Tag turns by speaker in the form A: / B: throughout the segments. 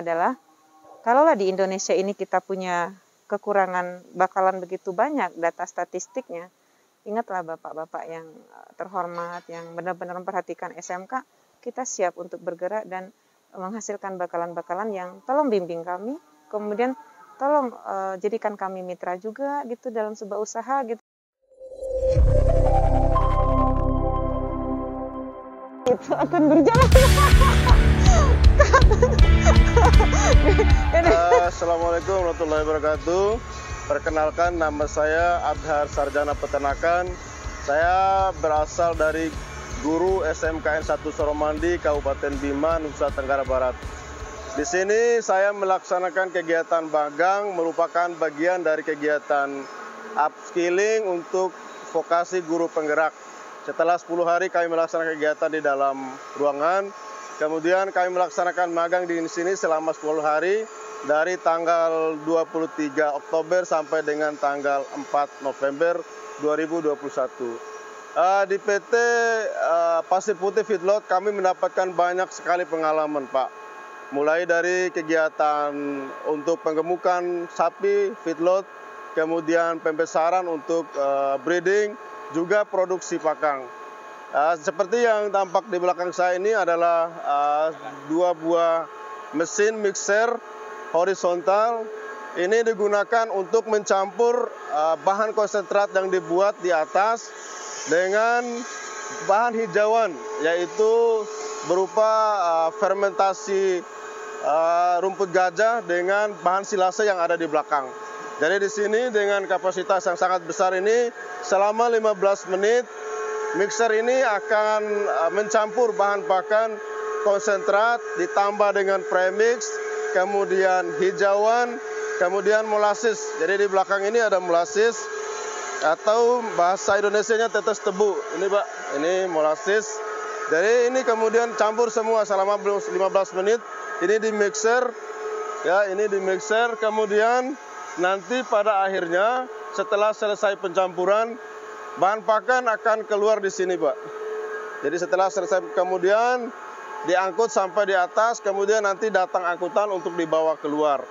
A: adalah kalaulah di Indonesia ini kita punya kekurangan bakalan begitu banyak data statistiknya, ingatlah bapak-bapak yang terhormat, yang benar-benar memperhatikan SMK, kita siap untuk bergerak dan menghasilkan bakalan-bakalan yang tolong bimbing kami, kemudian tolong jadikan kami mitra juga gitu dalam sebuah usaha gitu. Itu akan berjalan.
B: Assalamualaikum warahmatullahi wabarakatuh. Perkenalkan, nama saya Adhar Sarjana Peternakan. Saya berasal dari guru SMKN 1 Soromandi, Kabupaten Bima, Nusa Tenggara Barat. Di sini saya melaksanakan kegiatan magang, merupakan bagian dari kegiatan upskilling untuk vokasi guru penggerak. Setelah 10 hari kami melaksanakan kegiatan di dalam ruangan, kemudian kami melaksanakan magang di sini selama 10 hari dari tanggal 23 Oktober sampai dengan tanggal 4 November 2021. Di PT Pasir Putih Feedlot kami mendapatkan banyak sekali pengalaman, Pak. Mulai dari kegiatan untuk penggemukan sapi feedlot, kemudian pembesaran untuk breeding, juga produksi pakan. Seperti yang tampak di belakang saya ini adalah 2 buah mesin mixer horizontal. Ini digunakan untuk mencampur bahan konsentrat yang dibuat di atas dengan bahan hijauan, yaitu berupa fermentasi rumput gajah dengan bahan silase yang ada di belakang. Jadi di sini dengan kapasitas yang sangat besar ini, selama 15 menit mixer ini akan mencampur bahan pakan konsentrat ditambah dengan premix, kemudian hijauan, kemudian molasses. Jadi di belakang ini ada molasses atau bahasa Indonesianya tetes tebu. Ini, Pak, ini molasses. Jadi ini kemudian campur semua selama 15 menit. Ini di mixer, ya, ini di mixer. Kemudian nanti pada akhirnya setelah selesai pencampuran, bahan pakan akan keluar di sini, Pak. Jadi setelah selesai kemudian diangkut sampai di atas, kemudian nanti datang angkutan untuk dibawa keluar.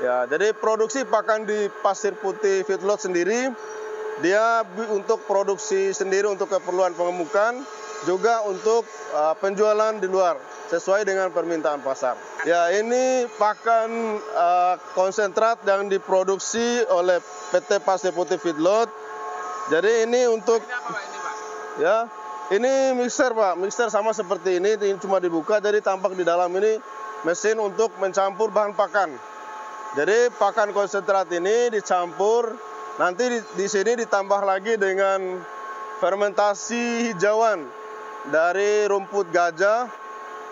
B: Ya, jadi produksi pakan di Pasir Putih Feedlot sendiri, dia untuk produksi sendiri untuk keperluan pengemukan, juga untuk penjualan di luar sesuai dengan permintaan pasar. Ya, ini pakan konsentrat yang diproduksi oleh PT Pasir Putih Feedlot. Jadi ini untuk ya, ini mixer, Pak. Mixer sama seperti ini cuma dibuka, jadi tampak di dalam ini mesin untuk mencampur bahan pakan. Jadi pakan konsentrat ini dicampur, nanti di sini ditambah lagi dengan fermentasi hijauan dari rumput gajah,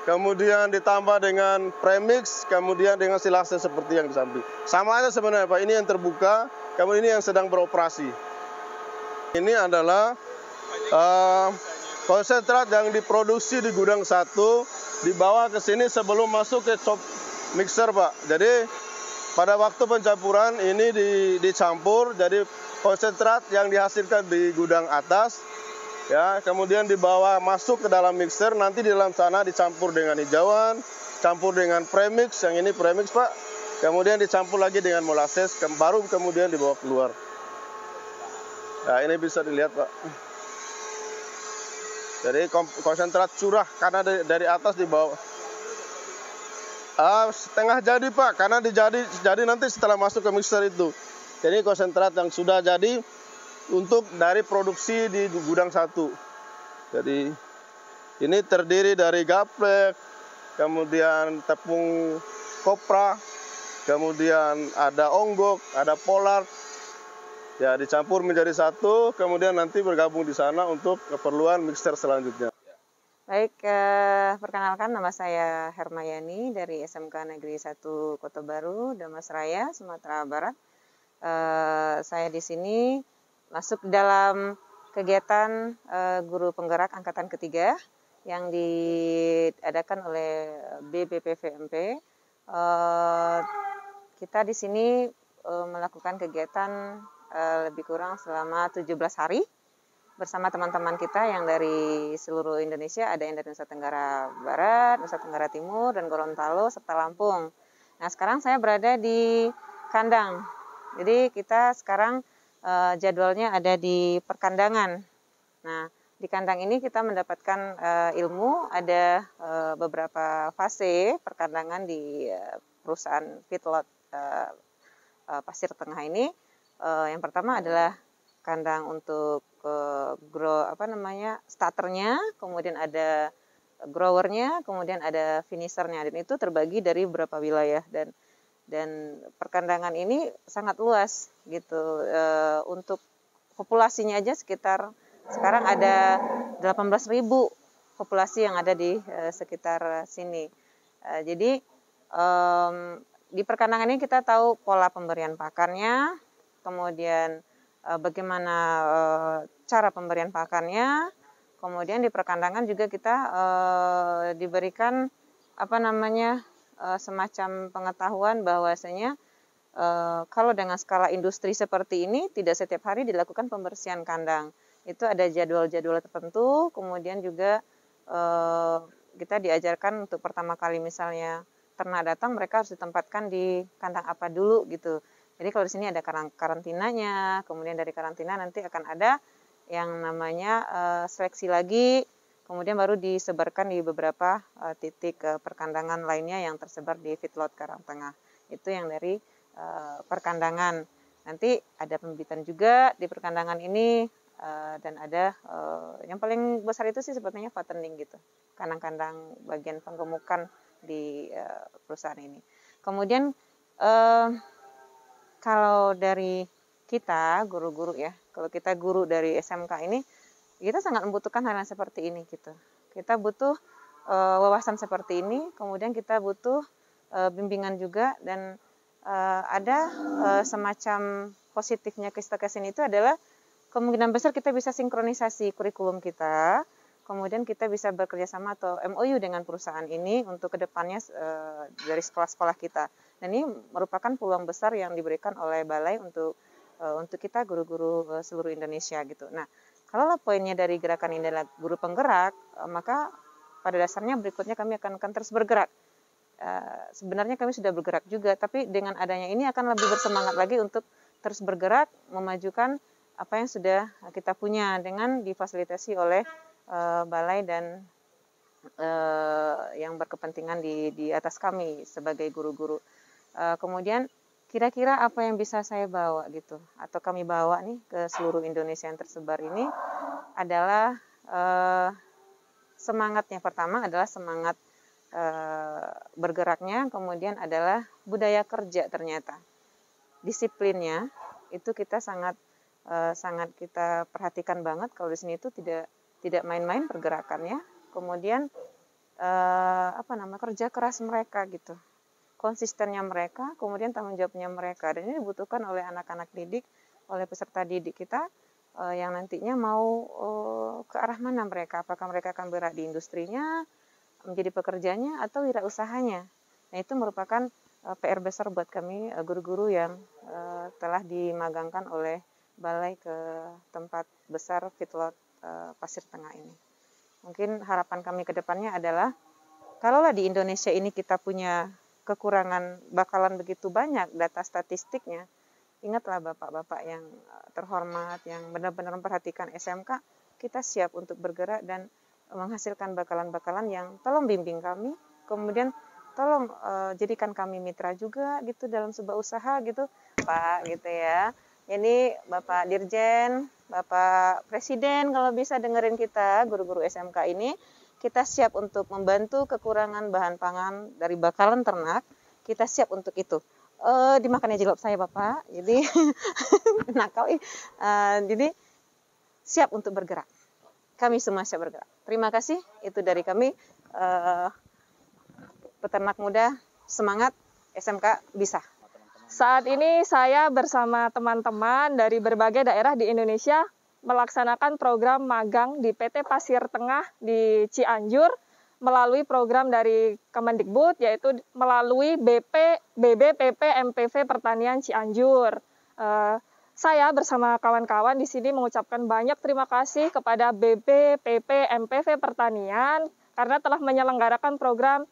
B: kemudian ditambah dengan premix, kemudian dengan silase seperti yang di samping. Sama aja sebenarnya, Pak. Ini yang terbuka, kemudian ini yang sedang beroperasi. Ini adalah konsentrat yang diproduksi di gudang 1, dibawa ke sini sebelum masuk ke shop mixer, Pak. Jadi pada waktu pencampuran ini dicampur, jadi konsentrat yang dihasilkan di gudang atas, ya, kemudian dibawa masuk ke dalam mixer, nanti di dalam sana dicampur dengan hijauan, campur dengan premix, yang ini premix, Pak. Kemudian dicampur lagi dengan molasses, baru kemudian dibawa keluar. Nah, ini bisa dilihat, Pak. Jadi konsentrat curah karena dari atas dibawa. Setengah jadi, Pak, karena jadi nanti setelah masuk ke mixer itu. Jadi konsentrat yang sudah jadi untuk dari produksi di gudang 1. Jadi ini terdiri dari gaplek, kemudian tepung kopra, kemudian ada onggok, ada pollard. Ya, dicampur menjadi satu, kemudian nanti bergabung di sana untuk keperluan mixer selanjutnya.
A: Baik, perkenalkan, nama saya Hermayani dari SMK Negeri 1 Kota Baru, Damas Raya, Sumatera Barat. Saya di sini masuk dalam kegiatan guru penggerak angkatan ketiga yang diadakan oleh BBPVMP. Kita di sini melakukan kegiatan lebih kurang selama 17 hari bersama teman-teman kita yang dari seluruh Indonesia, ada yang dari Nusa Tenggara Barat, Nusa Tenggara Timur, dan Gorontalo, serta Lampung. Nah, sekarang saya berada di kandang. Jadi kita sekarang jadwalnya ada di perkandangan. Nah, di kandang ini kita mendapatkan ilmu, ada beberapa fase perkandangan di perusahaan feedlot Pasir Tengah ini. Yang pertama adalah kandang untuk starternya, kemudian ada growernya, kemudian ada finishernya, dan itu terbagi dari beberapa wilayah, dan perkandangan ini sangat luas gitu. Untuk populasinya aja sekitar sekarang ada 18.000 populasi yang ada di sekitar sini. Jadi di perkandangan ini kita tahu pola pemberian pakannya, kemudian bagaimana cara pemberian pakannya, kemudian di perkandangan juga kita diberikan semacam pengetahuan bahwasanya kalau dengan skala industri seperti ini tidak setiap hari dilakukan pembersihan kandang. Itu ada jadwal-jadwal tertentu, kemudian juga kita diajarkan untuk pertama kali misalnya ternak datang, mereka harus ditempatkan di kandang apa dulu gitu. Jadi kalau di sini ada karantinanya, kemudian dari karantina nanti akan ada yang namanya seleksi lagi, kemudian baru disebarkan di beberapa titik perkandangan lainnya yang tersebar di feedlot Karangtengah. Itu yang dari perkandangan. Nanti ada pembibitan juga di perkandangan ini, dan ada yang paling besar itu sih sepertinya fattening gitu, kandang-kandang bagian penggemukan di perusahaan ini. Kemudian kalau dari kita guru-guru ya, kalau kita guru dari SMK ini, kita sangat membutuhkan hal yang seperti ini gitu. Kita butuh wawasan seperti ini, kemudian kita butuh bimbingan juga, dan ada semacam positifnya Kistakes ini itu adalah kemungkinan besar kita bisa sinkronisasi kurikulum kita, kemudian kita bisa bekerja sama atau MOU dengan perusahaan ini untuk kedepannya dari sekolah-sekolah kita. Dan ini merupakan peluang besar yang diberikan oleh Balai untuk kita guru-guru seluruh Indonesia gitu. Nah, kalau poinnya dari gerakan ini adalah guru penggerak, maka pada dasarnya berikutnya kami akan terus bergerak. Sebenarnya kami sudah bergerak juga, tapi dengan adanya ini akan lebih bersemangat lagi untuk terus bergerak, memajukan apa yang sudah kita punya dengan difasilitasi oleh Balai dan yang berkepentingan di atas kami sebagai guru-guru. Kemudian kira-kira apa yang bisa saya bawa gitu, atau kami bawa nih ke seluruh Indonesia yang tersebar ini adalah semangatnya. Pertama adalah semangat bergeraknya, kemudian adalah budaya kerja. Ternyata disiplinnya itu kita sangat kita perhatikan banget. Kalau di sini itu tidak main-main pergerakannya. Kemudian kerja keras mereka gitu, konsistennya mereka, kemudian tanggung jawabnya mereka, dan ini dibutuhkan oleh anak-anak didik, oleh peserta didik kita yang nantinya mau ke arah mana mereka, apakah mereka akan bergerak di industrinya, menjadi pekerjanya, atau wirausahanya. Nah, itu merupakan PR besar buat kami guru-guru yang telah dimagangkan oleh Balai ke tempat besar feedlot Pasir Tengah ini. Mungkin harapan kami ke depannya adalah kalaulah di Indonesia ini kita punya kekurangan bakalan begitu banyak data statistiknya, ingatlah bapak-bapak yang terhormat, yang benar-benar memperhatikan SMK, kita siap untuk bergerak dan menghasilkan bakalan-bakalan yang tolong bimbing kami, kemudian tolong jadikan kami mitra juga gitu dalam sebuah usaha gitu, Pak, gitu ya. Ini Bapak Dirjen, Bapak Presiden kalau bisa dengerin kita, guru-guru SMK ini, kita siap untuk membantu kekurangan bahan pangan dari bakalan ternak, kita siap untuk itu. Dimakannya jilbab saya Bapak, jadi nakal. Jadi siap untuk bergerak. Kami semua siap bergerak. Terima kasih, itu dari kami. Peternak muda, semangat, SMK bisa.
C: Saat ini saya bersama teman-teman dari berbagai daerah di Indonesia melaksanakan program magang di PT Pasir Tengah di Cianjur melalui program dari Kemendikbud, yaitu melalui BB, PP, MPV Pertanian Cianjur. saya bersama kawan-kawan di sini mengucapkan banyak terima kasih kepada BB, PP, MPV Pertanian karena telah menyelenggarakan program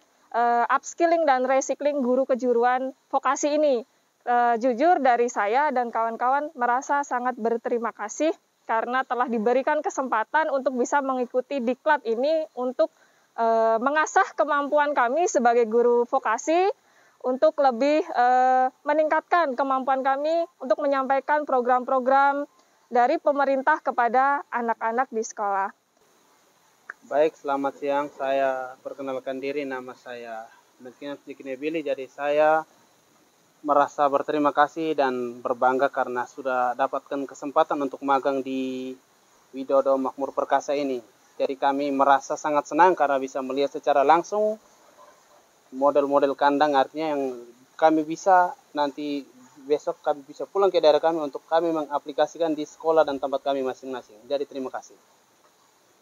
C: upskilling dan recycling guru kejuruan vokasi ini. Jujur dari saya dan kawan-kawan merasa sangat berterima kasih karena telah diberikan kesempatan untuk bisa mengikuti diklat ini untuk mengasah kemampuan kami sebagai guru vokasi untuk lebih meningkatkan kemampuan kami untuk menyampaikan program-program dari pemerintah kepada anak-anak di sekolah.
D: Baik, selamat siang. Saya perkenalkan diri, nama saya Billy. Jadi saya merasa berterima kasih dan berbangga karena sudah dapatkan kesempatan untuk magang di Widodo Makmur Perkasa ini. Jadi kami merasa sangat senang karena bisa melihat secara langsung model-model kandang, artinya yang kami bisa nanti besok kami bisa pulang ke daerah kami untuk kami mengaplikasikan di sekolah dan tempat kami masing-masing. Jadi terima kasih.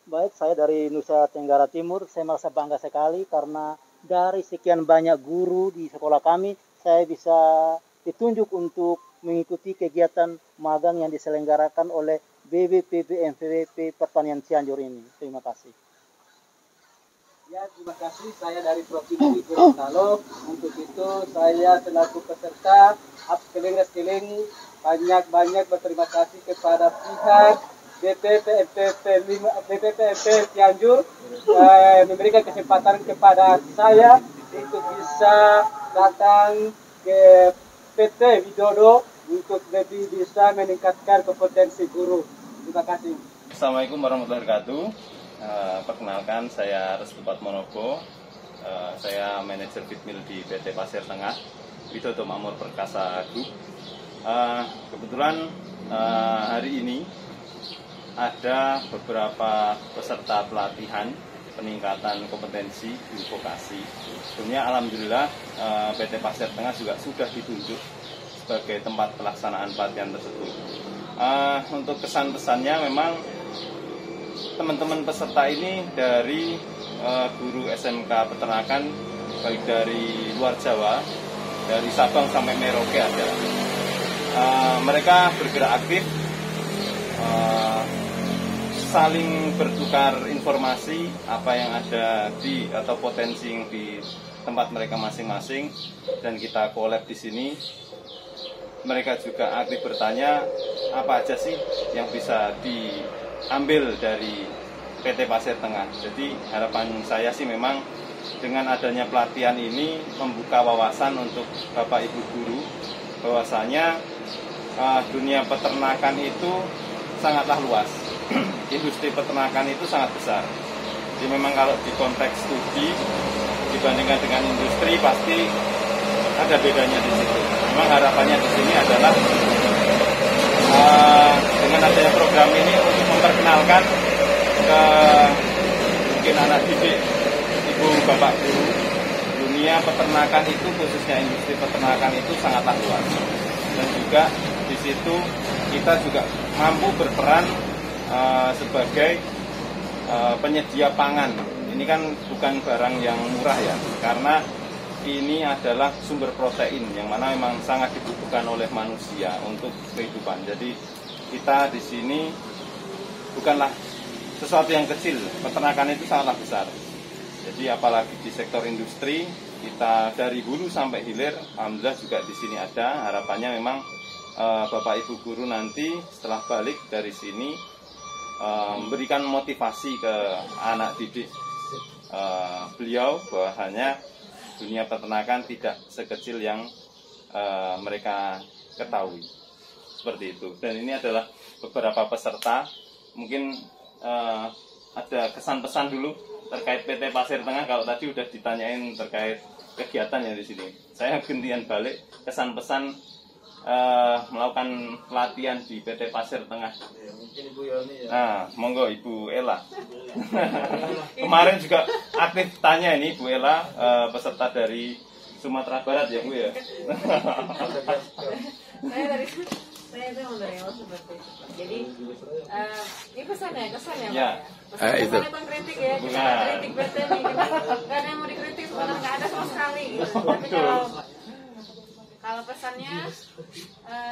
E: Baik, saya dari Nusa Tenggara Timur. Saya merasa bangga sekali karena dari sekian banyak guru di sekolah kami, saya bisa ditunjuk untuk mengikuti kegiatan magang yang diselenggarakan oleh BBPB MVWP Pertanian Cianjur ini. Terima kasih.
D: Ya, terima kasih. Saya dari Provinsi Gorontalo. Untuk itu saya selaku peserta upskilling banyak berterima kasih kepada pihak BPPMP Cianjur memberikan kesempatan kepada saya untuk bisa datang ke PT Widodo untuk lebih bisa meningkatkan kompetensi guru. Terima kasih.
F: Assalamualaikum warahmatullahi wabarakatuh. Perkenalkan, saya Restu Patmonogo. Saya manajer Bitmil di PT Pasir Tengah, Widodo Makmur Perkasa Group. Kebetulan hari ini ada beberapa peserta pelatihan peningkatan kompetensi guru vokasi. Sebenarnya alhamdulillah PT Pasir Tengah juga sudah ditunjuk sebagai tempat pelaksanaan pelatihan tersebut. Untuk kesan-pesannya memang teman-teman peserta ini dari guru SMK Peternakan, baik dari luar Jawa, dari Sabang sampai Merauke ada. Mereka bergerak aktif, saling bertukar informasi apa yang ada di atau potensi yang di tempat mereka masing-masing, dan kita collab di sini. Mereka juga aktif bertanya apa aja sih yang bisa diambil dari PT Pasir Tengah. Jadi harapan saya sih memang dengan adanya pelatihan ini membuka wawasan untuk Bapak Ibu guru bahwasanya dunia peternakan itu sangatlah luas. Industri peternakan itu sangat besar. Jadi memang kalau di konteks studi dibandingkan dengan industri pasti ada bedanya di situ. Memang harapannya di sini adalah dengan adanya program ini untuk memperkenalkan ke mungkin anak didik, ibu bapak guru, dunia peternakan itu khususnya industri peternakan itu sangatlah luas. Dan juga di situ kita juga mampu berperan sebagai penyedia pangan. Ini kan bukan barang yang murah ya, karena ini adalah sumber protein yang mana memang sangat dibutuhkan oleh manusia untuk kehidupan. Jadi kita di sini bukanlah sesuatu yang kecil, peternakan itu sangatlah besar. Jadi apalagi di sektor industri, kita dari hulu sampai hilir, alhamdulillah juga di sini ada. Harapannya memang Bapak Ibu guru nanti setelah balik dari sini memberikan motivasi ke anak didik beliau bahwasanya dunia peternakan tidak sekecil yang mereka ketahui. Seperti itu. Dan ini adalah beberapa peserta. Mungkin ada kesan-pesan dulu terkait PT Pasir Tengah. Kalau tadi udah ditanyain terkait kegiatan yang di sini. Saya gantian balik kesan-pesan melakukan pelatihan di PT Pasir Tengah.
E: Ya, mungkin Ibu Yoni ya.
F: Nah, monggo Ibu Ella. Kemarin juga aktif tanya ini Bu Ella, peserta dari Sumatera Barat ya Bu ya.
G: Saya itu memang dari awal seperti itu. Jadi ini kesan ya
F: Ya.
G: Pesan
F: Itu.
G: bukan kritik ya, kita kritik PT nih, kita nggak ada yang mau dikritik, sebenarnya nggak ada sama sekali. Gitu. Tapi kalau kalau pesannya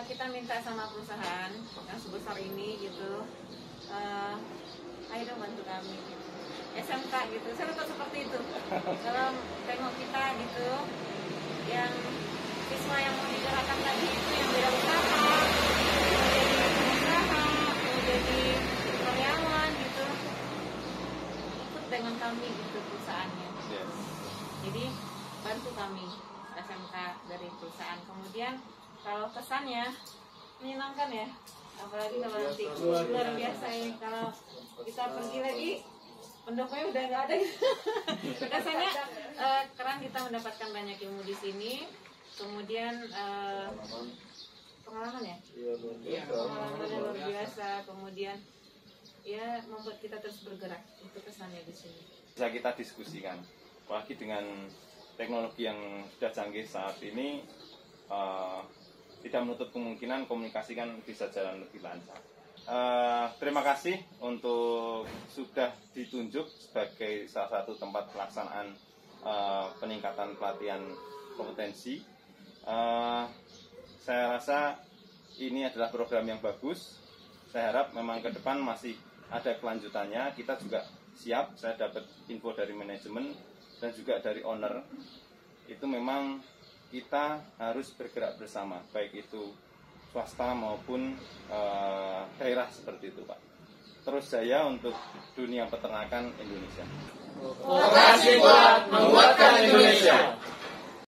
G: kita minta sama perusahaan yang sebesar ini gitu, ayo dong bantu kami gitu. SMK gitu, saya tetap seperti itu. Kalau tengok kita gitu, yang siswa yang mau digerakkan tadi itu yang beda usaha, mau jadi pengusaha, mau jadi karyawan gitu, ikut dengan kami gitu perusahaannya. Jadi bantu kami SMK dari perusahaan. Kemudian kalau kesannya menyenangkan ya, apalagi kalau nanti luar biasa ya, kalau kita pergi lagi pendokternya udah nggak ada. Rasanya keren, kita mendapatkan banyak ilmu di sini. Kemudian pengalaman ya, pengalaman luar biasa. Kemudian ya membuat kita terus bergerak. Itu kesannya di sini.
F: Bisa kita diskusikan, apalagi dengan teknologi yang sudah canggih saat ini, tidak menutup kemungkinan komunikasi kan bisa jalan lebih lancar. Terima kasih untuk sudah ditunjuk sebagai salah satu tempat pelaksanaan peningkatan pelatihan kompetensi. Saya rasa ini adalah program yang bagus. Saya harap memang ke depan masih ada kelanjutannya. Kita juga siap. Saya dapat info dari manajemen dan juga dari owner. Itu memang kita harus bergerak bersama, baik itu swasta maupun daerah seperti itu, Pak. Terus jaya untuk dunia peternakan Indonesia.
H: Terima kasih buat menguatkan Indonesia.